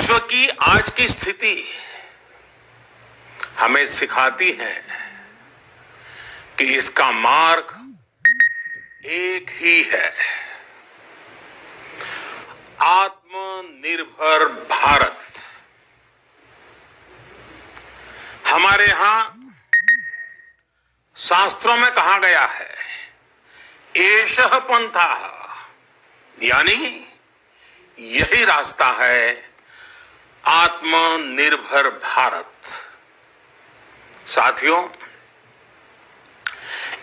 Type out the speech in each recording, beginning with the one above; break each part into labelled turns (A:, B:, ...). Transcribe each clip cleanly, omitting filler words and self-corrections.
A: विश्व की आज की स्थिति हमें सिखाती है कि इसका मार्ग एक ही है, आत्मनिर्भर भारत। हमारे यहां शास्त्रों में कहा गया है, एषः पंथः, यानी यही रास्ता है आत्मनिर्भर भारत। साथियों,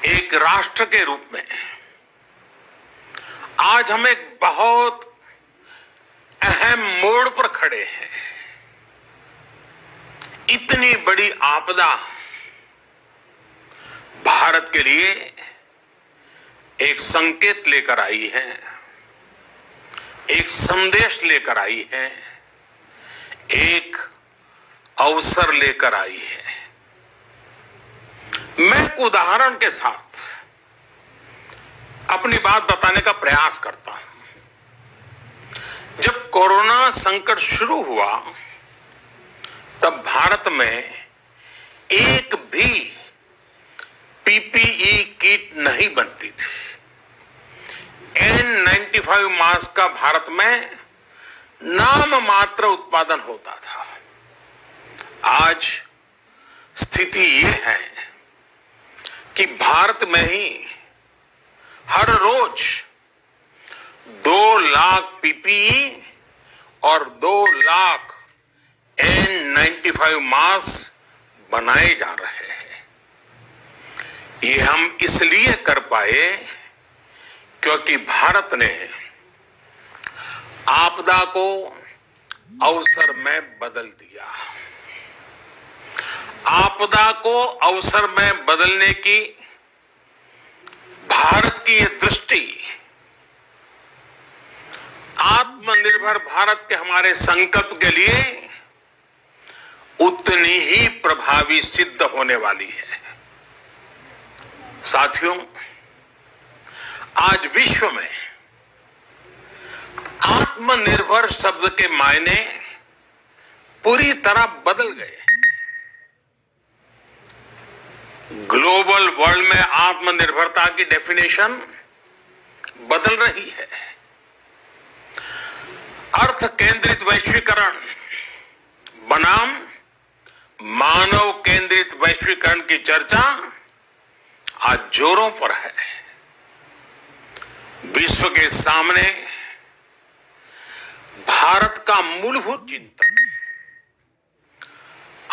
A: एक राष्ट्र के रूप में आज हम एक बहुत अहम मोड़ पर खड़े हैं। इतनी बड़ी आपदा भारत के लिए एक संकेत लेकर आई है, एक संदेश लेकर आई है, एक अवसर लेकर आई है। मैं एक उदाहरण के साथ अपनी बात बताने का प्रयास करता हूं। जब कोरोना संकट शुरू हुआ तब भारत में एक भी पीपीई किट नहीं बनती थी। N95 मास्क का भारत में नाम मात्र उत्पादन होता था। आज स्थिति ये है कि भारत में ही हर रोज 2 लाख पीपीई और 2 लाख N95 मास्क बनाए जा रहे हैं। ये हम इसलिए कर पाए क्योंकि भारत ने आपदा को अवसर में बदल दिया। आपदा को अवसर में बदलने की भारत की ये दृष्टि आत्मनिर्भर भारत के हमारे संकल्प के लिए उतनी ही प्रभावी सिद्ध होने वाली है। साथियों, आज विश्व में आत्मनिर्भर शब्द के मायने पूरी तरह बदल गए। ग्लोबल वर्ल्ड में आत्मनिर्भरता की डेफिनेशन बदल रही है। अर्थ केंद्रित वैश्वीकरण बनाम मानव केंद्रित वैश्वीकरण की चर्चा आज जोरों पर है। विश्व के सामने भारत का मूलभूत चिंतन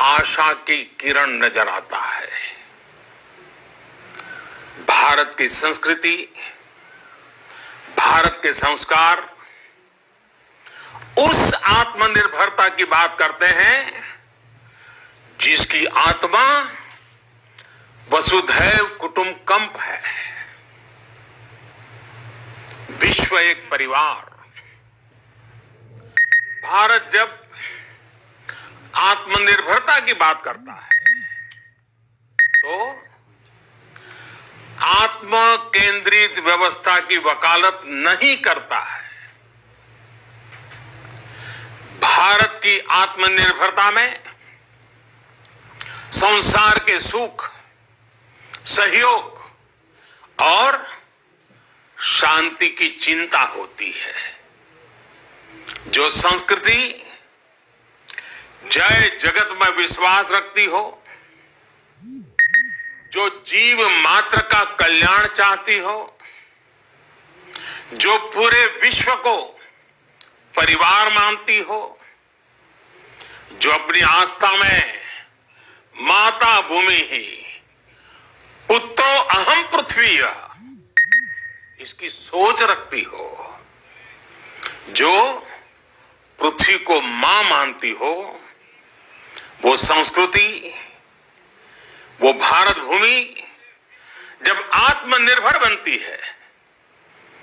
A: आशा की किरण नजर आता है। भारत की संस्कृति, भारत के संस्कार उस आत्मनिर्भरता की बात करते हैं जिसकी आत्मा वसुधैव कुटुंबकम है। विश्व एक परिवार। भारत जब आत्मनिर्भरता की बात करता है तो आत्म केंद्रित व्यवस्था की वकालत नहीं करता है। भारत की आत्मनिर्भरता में संसार के सुख, सहयोग और शांति की चिंता होती है। जो संस्कृति जय जगत में विश्वास रखती हो, जो जीव मात्र का कल्याण चाहती हो, जो पूरे विश्व को परिवार मानती हो, जो अपनी आस्था में माता भूमि ही पुत्रो अहम पृथ्वी इसकी सोच रखती हो, जो पृथ्वी को मां मानती हो, वो संस्कृति, वो भारत भूमि जब आत्मनिर्भर बनती है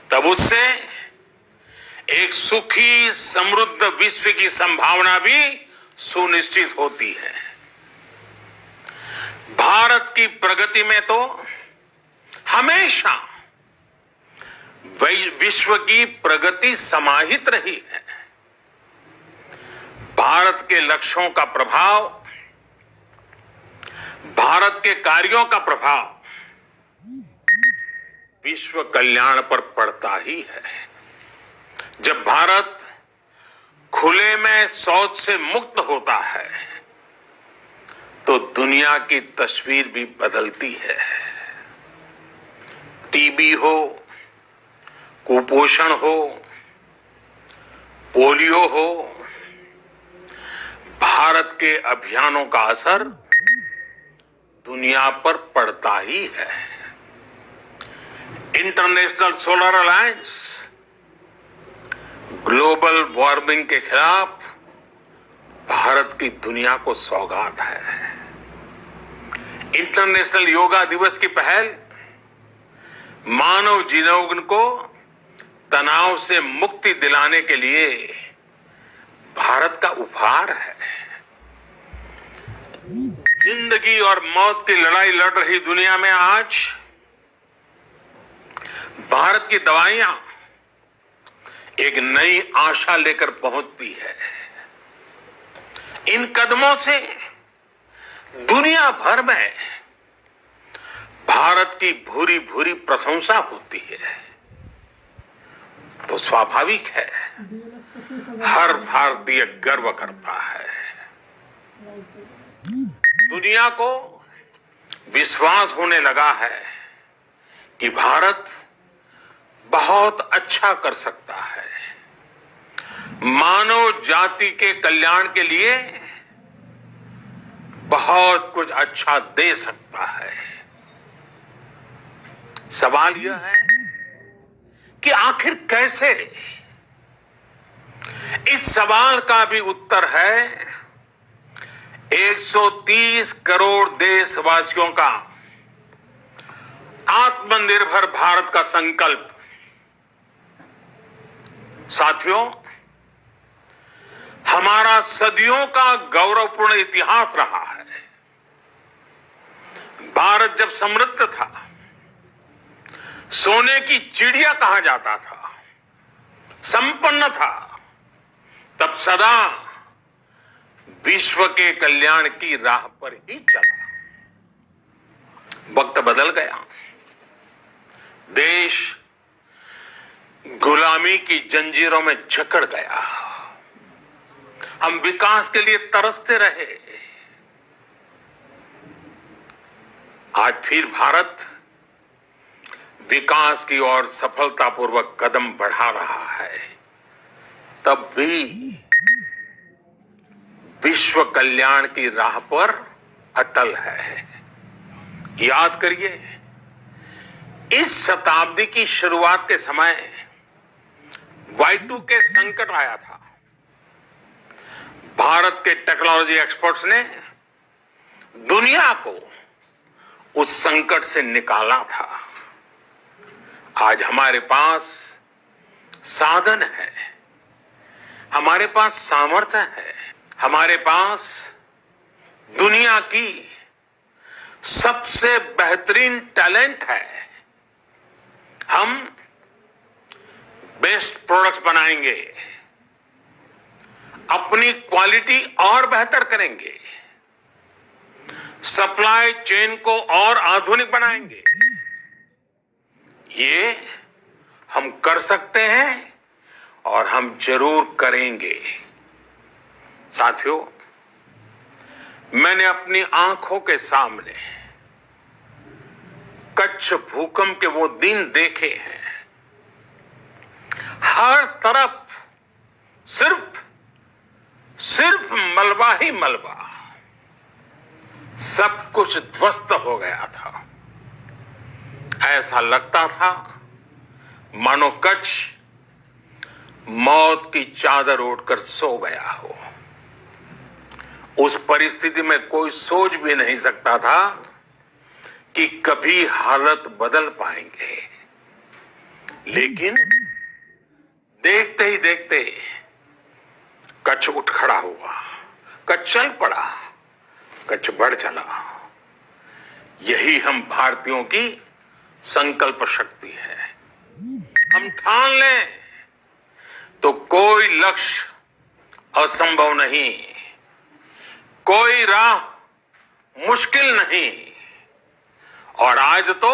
A: तब उससे एक सुखी समृद्ध विश्व की संभावना भी सुनिश्चित होती है। भारत की प्रगति में तो हमेशा विश्व की प्रगति समाहित रही है। भारत के लक्ष्यों का प्रभाव, भारत के कार्यों का प्रभाव विश्व कल्याण पर पड़ता ही है। जब भारत खुले में शौच से मुक्त होता है तो दुनिया की तस्वीर भी बदलती है। टीबी हो, कुपोषण हो, पोलियो हो, भारत के अभियानों का असर दुनिया पर पड़ता ही है। International solar alliance global warming के खिलाफ भारत की दुनिया को सौगात है। इंटरनेशनल योगा दिवस की पहल मानव जीवन को तनाव से मुक्ति दिलाने के लिए भारत का उपहार है। जिंदगी और मौत की लड़ाई लड़ रही दुनिया में आज भारत की दवाइयां एक नई आशा लेकर पहुंचती है। इन कदमों से दुनिया भर में भारत की भूरी भूरी प्रशंसा होती है। तो स्वाभाविक है हर भारतीय गर्व करता है। दुनिया को विश्वास होने लगा है कि भारत बहुत अच्छा कर सकता है, मानव जाति के कल्याण के लिए बहुत कुछ अच्छा दे सकता है। सवाल यह है कि आखिर कैसे? इस सवाल का भी उत्तर है 130 करोड़ देशवासियों का आत्मनिर्भर भारत का संकल्प। साथियों, हमारा सदियों का गौरवपूर्ण इतिहास रहा है। भारत जब समृद्ध था, सोने की चिड़िया कहा जाता था, संपन्न था, तब सदा विश्व के कल्याण की राह पर ही चला। वक्त बदल गया, देश गुलामी की जंजीरों में जकड़ गया। हम विकास के लिए तरसते रहे। आज फिर भारत विकास की ओर सफलतापूर्वक कदम बढ़ा रहा है। तब भी विश्व कल्याण की राह पर अटल है। याद करिए, इस शताब्दी की शुरुआत के समय Y2K संकट आया था। भारत के टेक्नोलॉजी एक्सपर्ट्स ने दुनिया को उस संकट से निकाला था। आज हमारे पास साधन है, हमारे पास सामर्थ्य है, हमारे पास दुनिया की सबसे बेहतरीन टैलेंट है। हम बेस्ट प्रोडक्ट्स बनाएंगे, अपनी क्वालिटी और बेहतर करेंगे, सप्लाई चेन को और आधुनिक बनाएंगे। ये हम कर सकते हैं और हम जरूर करेंगे। साथियों, मैंने अपनी आंखों के सामने कच्छ भूकंप के वो दिन देखे हैं। हर तरफ सिर्फ मलबा ही मलबा, सब कुछ ध्वस्त हो गया था। ऐसा लगता था मानो कच्छ मौत की चादर ओढ़कर सो गया हो। उस परिस्थिति में कोई सोच भी नहीं सकता था कि कभी हालत बदल पाएंगे। लेकिन देखते ही देखते कच्छ उठ खड़ा हुआ, कच्छ चल पड़ा, कच्छ बढ़ चला। यही हम भारतीयों की संकल्प शक्ति है। हम ठान लें तो कोई लक्ष्य असंभव नहीं, कोई राह मुश्किल नहीं, और आज तो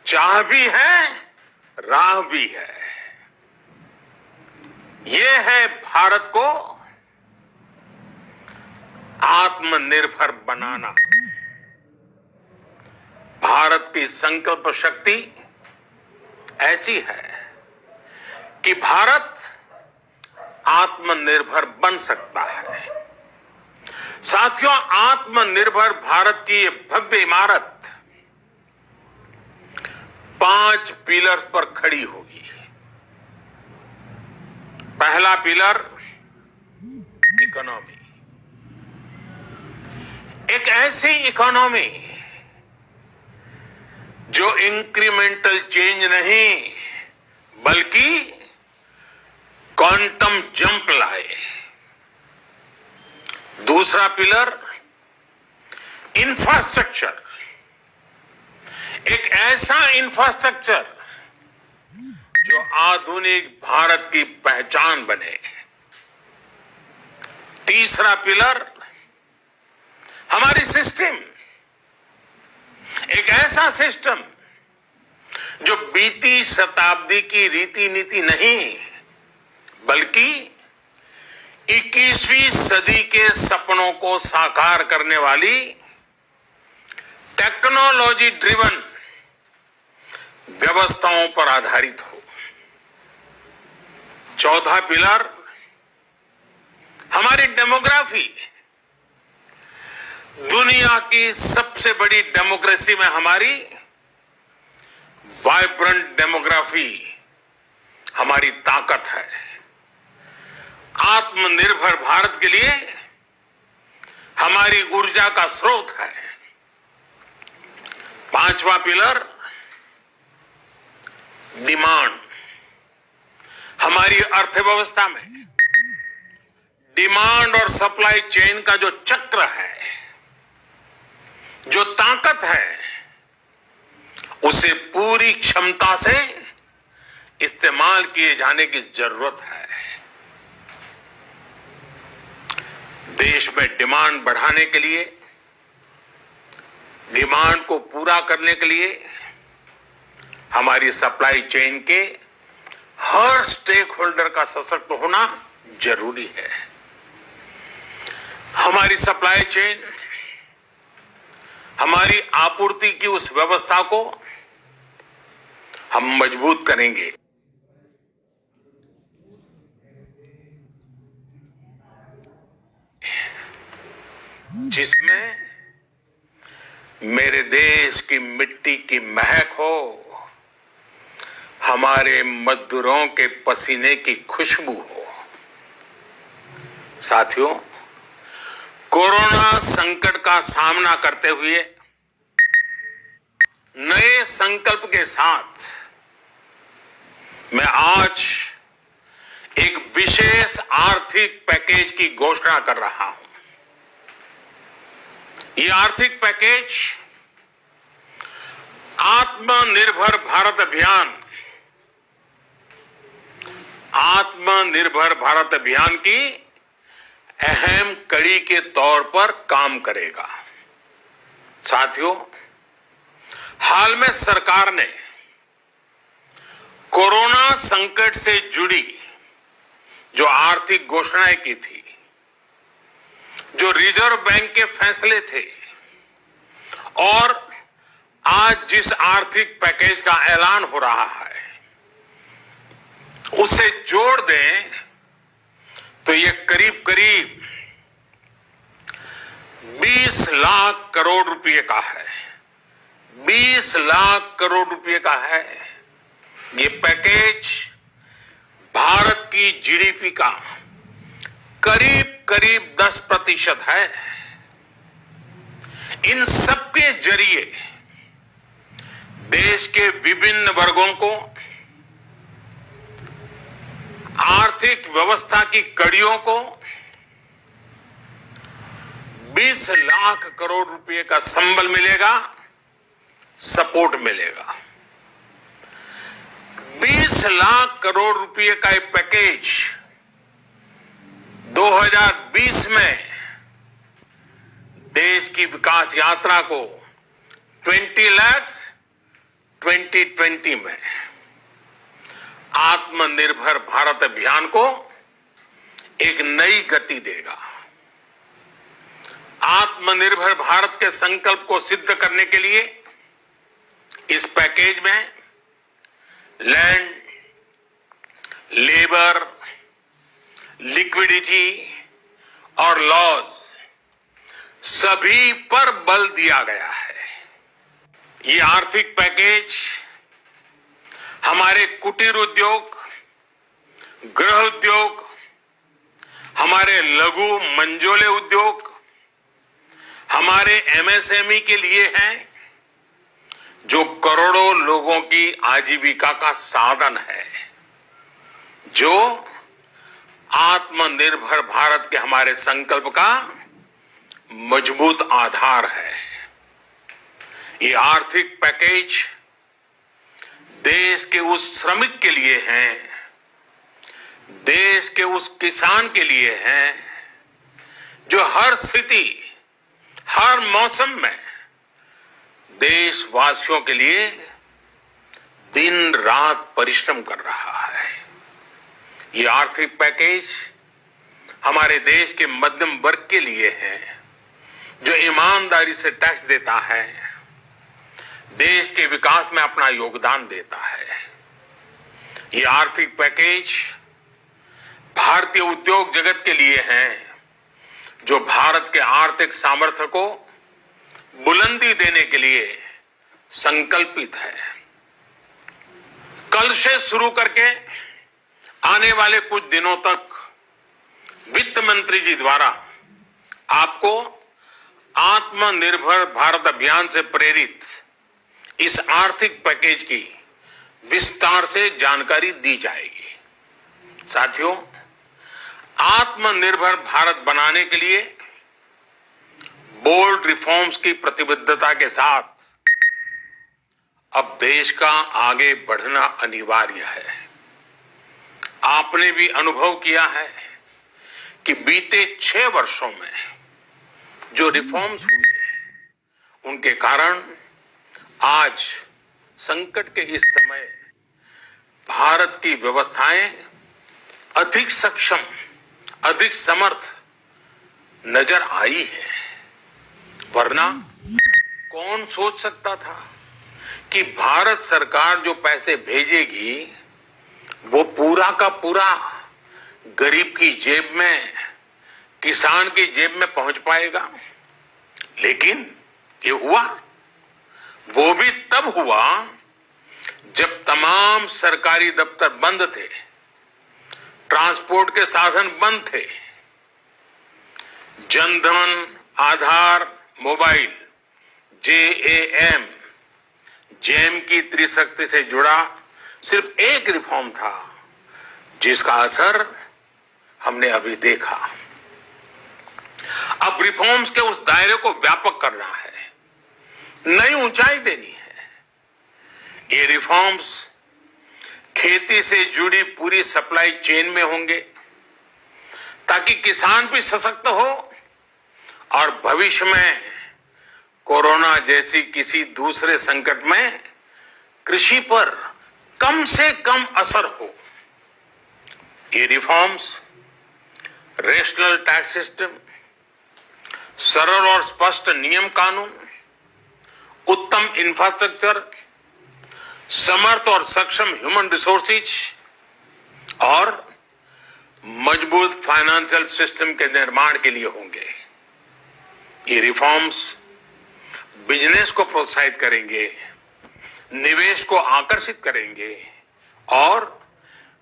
A: चाह भी है, राह भी है। ये है भारत को आत्मनिर्भर बनाना। भारत की संकल्प शक्ति ऐसी है कि भारत आत्मनिर्भर बन सकता है। साथियों, आत्मनिर्भर भारत की ये भव्य इमारत 5 पिलर्स पर खड़ी होगी। पहला पिलर इकोनॉमी, एक ऐसी इकोनॉमी जो इंक्रीमेंटल चेंज नहीं बल्कि क्वांटम जंप लाए। दूसरा पिलर इंफ्रास्ट्रक्चर, एक ऐसा इंफ्रास्ट्रक्चर जो आधुनिक भारत की पहचान बने। तीसरा पिलर हमारी सिस्टम, एक ऐसा सिस्टम जो बीती शताब्दी की रीति नीति नहीं बल्कि 21वीं सदी के सपनों को साकार करने वाली टेक्नोलॉजी ड्रिवन व्यवस्थाओं पर आधारित हो। चौथा पिलर हमारी डेमोग्राफी, दुनिया की सबसे बड़ी डेमोक्रेसी में हमारी वाइब्रेंट डेमोग्राफी हमारी ताकत है। आत्मनिर्भर भारत के लिए हमारी ऊर्जा का स्रोत है। पांचवा पिलर डिमांड, हमारी अर्थव्यवस्था में डिमांड और सप्लाई चेन का जो चक्र है, जो ताकत है, उसे पूरी क्षमता से इस्तेमाल किए जाने की जरूरत है। देश में डिमांड बढ़ाने के लिए, डिमांड को पूरा करने के लिए हमारी सप्लाई चेन के हर स्टेक होल्डर का सशक्त होना जरूरी है। हमारी सप्लाई चेन, हमारी आपूर्ति की उस व्यवस्था को हम मजबूत करेंगे। जिसमें मेरे देश की मिट्टी की महक हो, हमारे मजदूरों के पसीने की खुशबू हो। साथियों, कोरोना संकट का सामना करते हुए नए संकल्प के साथ मैं आज एक विशेष आर्थिक पैकेज की घोषणा कर रहा हूं। ये आर्थिक पैकेज आत्मनिर्भर भारत अभियान, आत्मनिर्भर भारत अभियान की अहम कड़ी के तौर पर काम करेगा। साथियों, हाल में सरकार ने कोरोना संकट से जुड़ी जो आर्थिक घोषणाएं की थी, जो रिजर्व बैंक के फैसले थे, और आज जिस आर्थिक पैकेज का ऐलान हो रहा है, उसे जोड़ दें तो ये करीब करीब 20 लाख करोड़ रुपए का है। 20 लाख करोड़ रुपए का है। ये पैकेज भारत की जीडीपी का करीब करीब 10% है। इन सबके जरिए देश के विभिन्न वर्गों को आर्थिक व्यवस्था की कड़ियों को 20 लाख करोड़ रुपए का संबल मिलेगा, सपोर्ट मिलेगा। 20 लाख करोड़ रुपए का ये पैकेज 2020 में देश की विकास यात्रा को 20 लाख 2020 में आत्मनिर्भर भारत अभियान को एक नई गति देगा। आत्मनिर्भर भारत के संकल्प को सिद्ध करने के लिए इस पैकेज में लैंड, लेबर, लिक्विडिटी और लॉज सभी पर बल दिया गया है। ये आर्थिक पैकेज हमारे कुटीर उद्योग, गृह उद्योग, हमारे लघु मंझोले उद्योग, हमारे एमएसएमई के लिए है, जो करोड़ों लोगों की आजीविका का साधन है, जो आत्मनिर्भर भारत के हमारे संकल्प का मजबूत आधार है। ये आर्थिक पैकेज देश के उस श्रमिक के लिए है, देश के उस किसान के लिए है, जो हर स्थिति, हर मौसम में देशवासियों के लिए दिन रात परिश्रम कर रहा है। ये आर्थिक पैकेज हमारे देश के मध्यम वर्ग के लिए है, जो ईमानदारी से टैक्स देता है, देश के विकास में अपना योगदान देता है। ये आर्थिक पैकेज भारतीय उद्योग जगत के लिए है, जो भारत के आर्थिक सामर्थ्य को बुलंदी देने के लिए संकल्पित है। कल से शुरू करके आने वाले कुछ दिनों तक वित्त मंत्री जी द्वारा आपको आत्मनिर्भर भारत अभियान से प्रेरित इस आर्थिक पैकेज की विस्तार से जानकारी दी जाएगी। साथियों, आत्मनिर्भर भारत बनाने के लिए बोल्ड रिफॉर्म्स की प्रतिबद्धता के साथ अब देश का आगे बढ़ना अनिवार्य है। आपने भी अनुभव किया है कि बीते 6 वर्षों में जो रिफॉर्म्स हुए, उनके कारण आज संकट के इस समय भारत की व्यवस्थाएं अधिक सक्षम, अधिक समर्थ नजर आई है। वरना कौन सोच सकता था कि भारत सरकार जो पैसे भेजेगी वो पूरा का पूरा गरीब की जेब में, किसान की जेब में पहुंच पाएगा। लेकिन ये हुआ, वो भी तब हुआ जब तमाम सरकारी दफ्तर बंद थे, ट्रांसपोर्ट के साधन बंद थे, जनधन, आधार, मोबाइल, जेम की त्रिशक्ति से जुड़ा सिर्फ एक रिफॉर्म था, जिसका असर हमने अभी देखा। अब रिफॉर्म्स के उस दायरे को व्यापक करना है, नई ऊंचाई देनी है। ये रिफॉर्म्स खेती से जुड़ी पूरी सप्लाई चेन में होंगे, ताकि किसान भी सशक्त हो और भविष्य में कोरोना जैसी किसी दूसरे संकट में कृषि पर कम से कम असर हो। ये रिफॉर्म्स रेशनल टैक्स सिस्टम, सरल और स्पष्ट नियम कानून, उत्तम इंफ्रास्ट्रक्चर, समर्थ और सक्षम ह्यूमन रिसोर्सेज और मजबूत फाइनेंशियल सिस्टम के निर्माण के लिए होंगे। ये रिफॉर्म्स बिजनेस को प्रोत्साहित करेंगे, निवेश को आकर्षित करेंगे और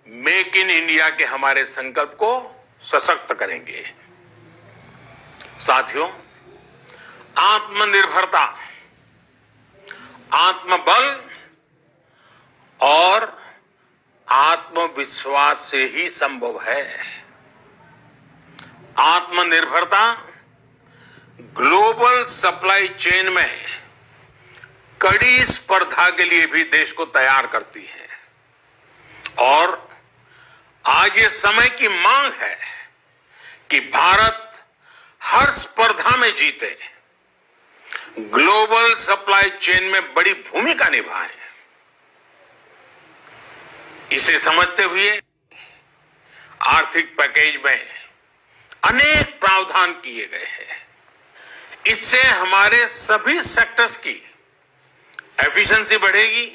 A: मेक इन इंडिया के हमारे संकल्प को सशक्त करेंगे। साथियों, आत्मनिर्भरता, आत्मबल और आत्मविश्वास से ही संभव है। आत्मनिर्भरता ग्लोबल सप्लाई चेन में कड़ी स्पर्धा के लिए भी देश को तैयार करती है और आज ये समय की मांग है कि भारत हर स्पर्धा में जीते, ग्लोबल सप्लाई चेन में बड़ी भूमिका निभाए। इसे समझते हुए आर्थिक पैकेज में अनेक प्रावधान किए गए हैं। इससे हमारे सभी सेक्टर्स की एफिशिएंसी बढ़ेगी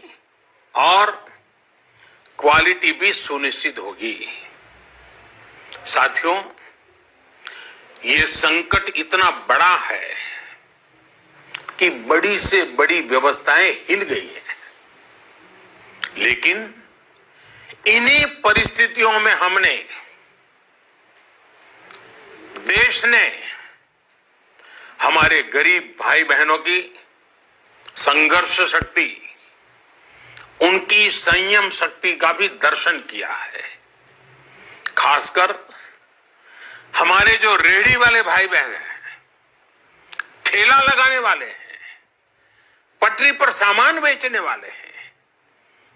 A: और क्वालिटी भी सुनिश्चित होगी। साथियों, ये संकट इतना बड़ा है कि बड़ी से बड़ी व्यवस्थाएं हिल गई हैं, लेकिन इन्हीं परिस्थितियों में हमने, देश ने हमारे गरीब भाई बहनों की संघर्ष शक्ति, उनकी संयम शक्ति का भी दर्शन किया है। खासकर हमारे जो रेहड़ी वाले भाई बहन हैं, ठेला लगाने वाले हैं, पटरी पर सामान बेचने वाले हैं,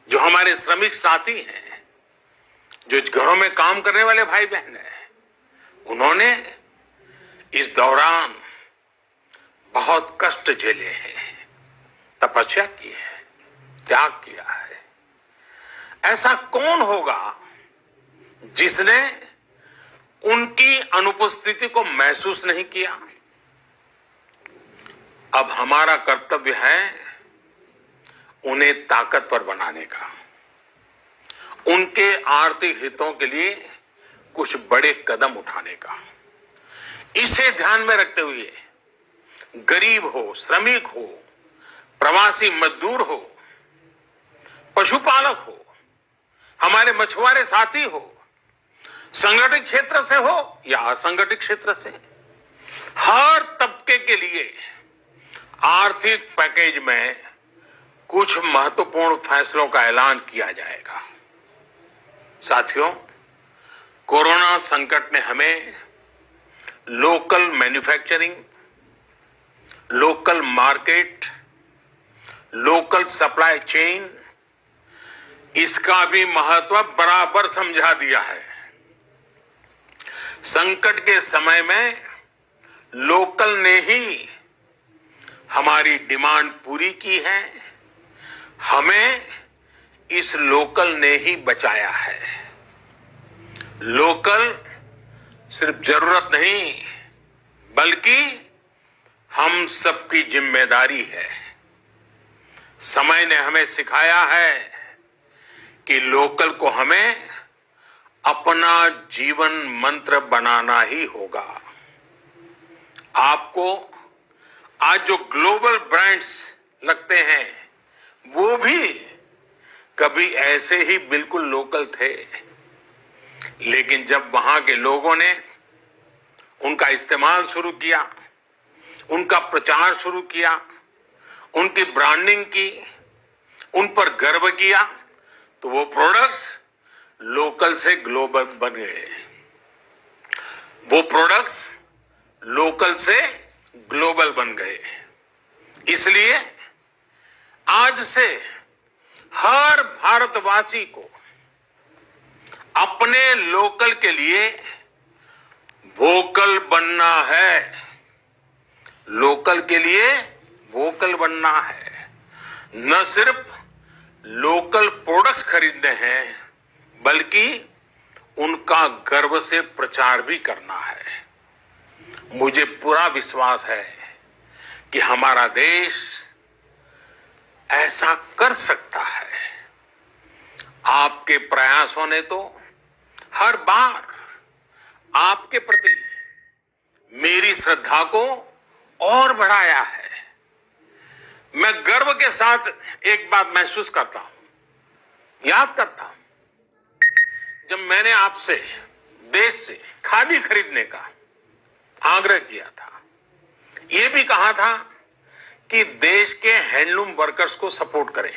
A: जो हमारे श्रमिक साथी हैं, जो घरों में काम करने वाले भाई बहन हैं, उन्होंने इस दौरान बहुत कष्ट झेले हैं, तपस्या की है, त्याग किया है। ऐसा कौन होगा जिसने उनकी अनुपस्थिति को महसूस नहीं किया? अब हमारा कर्तव्य है उन्हें ताकतवर बनाने का, उनके आर्थिक हितों के लिए कुछ बड़े कदम उठाने का। इसे ध्यान में रखते हुए गरीब हो, श्रमिक हो, प्रवासी मजदूर हो, पशुपालक हो, हमारे मछुआरे साथी हो, संगठित क्षेत्र से हो या असंगठित क्षेत्र से, हर तबके के लिए आर्थिक पैकेज में कुछ महत्वपूर्ण फैसलों का ऐलान किया जाएगा। साथियों, कोरोना संकट ने हमें local manufacturing, local market, local supply chain, इसका भी महत्व बराबर समझा दिया है। संकट के समय में लोकल ने ही हमारी डिमांड पूरी की है, हमें इस लोकल ने ही बचाया है। लोकल सिर्फ जरूरत नहीं, बल्कि हम सबकी जिम्मेदारी है। समय ने हमें सिखाया है कि लोकल को हमें अपना जीवन मंत्र बनाना ही होगा। आपको आज जो ग्लोबल ब्रांड्स लगते हैं, वो भी कभी ऐसे ही बिल्कुल लोकल थे, लेकिन जब वहां के लोगों ने उनका इस्तेमाल शुरू किया, उनका प्रचार शुरू किया, उनकी ब्रांडिंग की, उन पर गर्व किया, तो वो प्रोडक्ट्स लोकल से ग्लोबल बन गए। वो प्रोडक्ट्स लोकल से ग्लोबल बन गए। इसलिए आज से हर भारतवासी को अपने लोकल के लिए वोकल बनना है। लोकल के लिए वोकल बनना है। न सिर्फ लोकल प्रोडक्ट्स खरीदने हैं, बल्कि उनका गर्व से प्रचार भी करना है। मुझे पूरा विश्वास है कि हमारा देश ऐसा कर सकता है। आपके प्रयासों ने तो हर बार आपके प्रति मेरी श्रद्धा को और बढ़ाया है। मैं गर्व के साथ एक बात महसूस करता हूं, याद करता हूं, जब मैंने आपसे देश से खादी खरीदने का आग्रह किया था, यह भी कहा था कि देश के हैंडलूम वर्कर्स को सपोर्ट करें।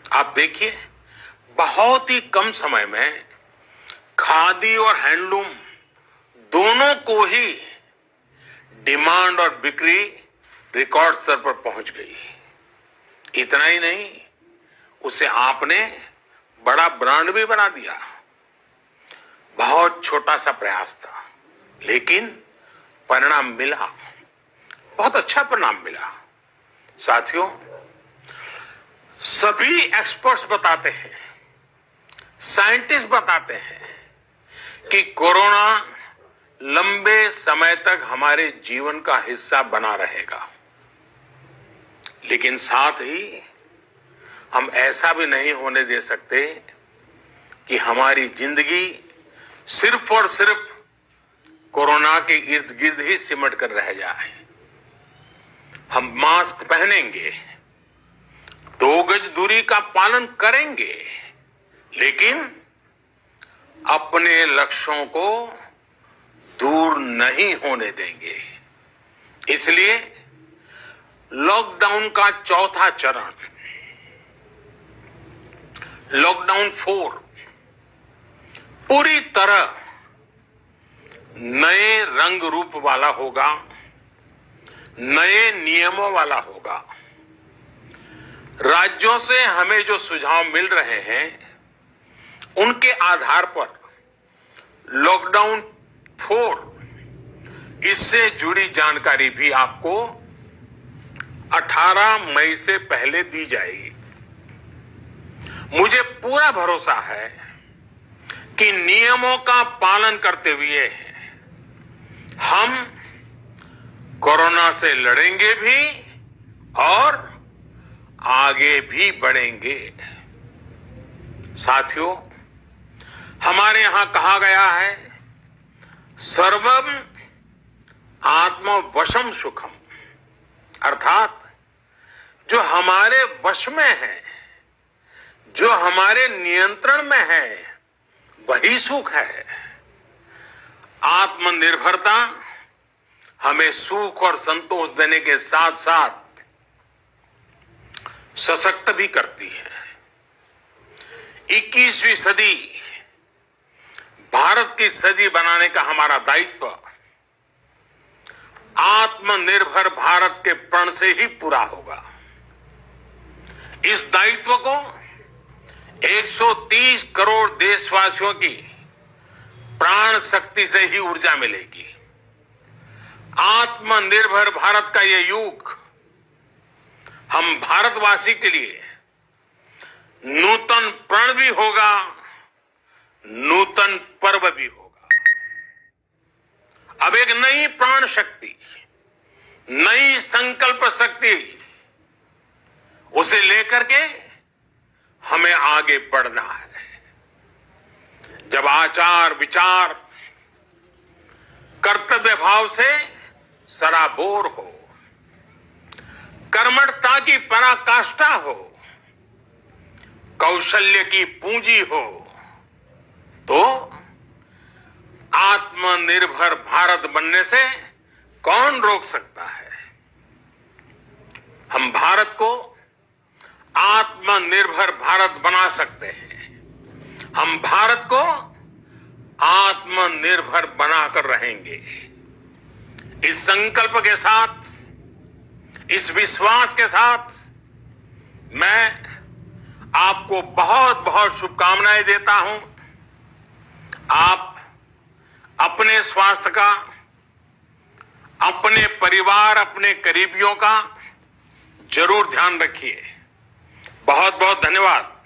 A: आप देखिए, बहुत ही कम समय में खादी और हैंडलूम दोनों को ही डिमांड और बिक्री रिकॉर्ड स्तर पर पहुंच गई। इतना ही नहीं, उसे आपने बड़ा ब्रांड भी बना दिया। बहुत छोटा सा प्रयास था, लेकिन परिणाम मिला, बहुत अच्छा परिणाम मिला। साथियों, सभी एक्सपर्ट्स बताते हैं, साइंटिस्ट बताते हैं कि कोरोना लंबे समय तक हमारे जीवन का हिस्सा बना रहेगा। लेकिन साथ ही हम ऐसा भी नहीं होने दे सकते कि हमारी जिंदगी सिर्फ और सिर्फ कोरोना के इर्द गिर्द ही सिमट कर रह जाए। हम मास्क पहनेंगे, 2 गज दूरी का पालन करेंगे, लेकिन अपने लक्ष्यों को दूर नहीं होने देंगे। इसलिए लॉकडाउन का चौथा चरण, लॉकडाउन 4, पूरी तरह नए रंग रूप वाला होगा, नए नियमों वाला होगा। राज्यों से हमें जो सुझाव मिल रहे हैं, उनके आधार पर लॉकडाउन 4, इससे जुड़ी जानकारी भी आपको 18 मई से पहले दी जाएगी। मुझे पूरा भरोसा है कि नियमों का पालन करते हुए हम कोरोना से लड़ेंगे भी और आगे भी बढ़ेंगे। साथियों, हमारे यहां कहा गया है, सर्वम आत्मवशम सुखम, अर्थात जो हमारे वश में है, जो हमारे नियंत्रण में है, वही सुख है। आत्मनिर्भरता हमें सुख और संतोष देने के साथ साथ सशक्त भी करती है। 21वीं सदी भारत की सदी बनाने का हमारा दायित्व आत्मनिर्भर भारत के प्रण से ही पूरा होगा। इस दायित्व को 130 करोड़ देशवासियों की प्राण शक्ति से ही ऊर्जा मिलेगी। आत्मनिर्भर भारत का ये युग हम भारतवासी के लिए नूतन प्रण भी होगा, नूतन पर्व भी होगा। अब एक नई प्राण शक्ति, नई संकल्प शक्ति, उसे लेकर के हमें आगे बढ़ना है। जब आचार विचार कर्तव्य भाव से सराबोर हो, कर्मठता की पराकाष्ठा हो, कौशल्य की पूंजी हो, तो आत्मनिर्भर भारत बनने से कौन रोक सकता है। हम भारत को आत्मनिर्भर भारत बना सकते हैं। हम भारत को आत्मनिर्भर बनाकर रहेंगे। इस संकल्प के साथ, इस विश्वास के साथ मैं आपको बहुत बहुत शुभकामनाएं देता हूं। आप अपने स्वास्थ्य का, अपने परिवार, अपने करीबियों का जरूर ध्यान रखिए। बहुत बहुत धन्यवाद।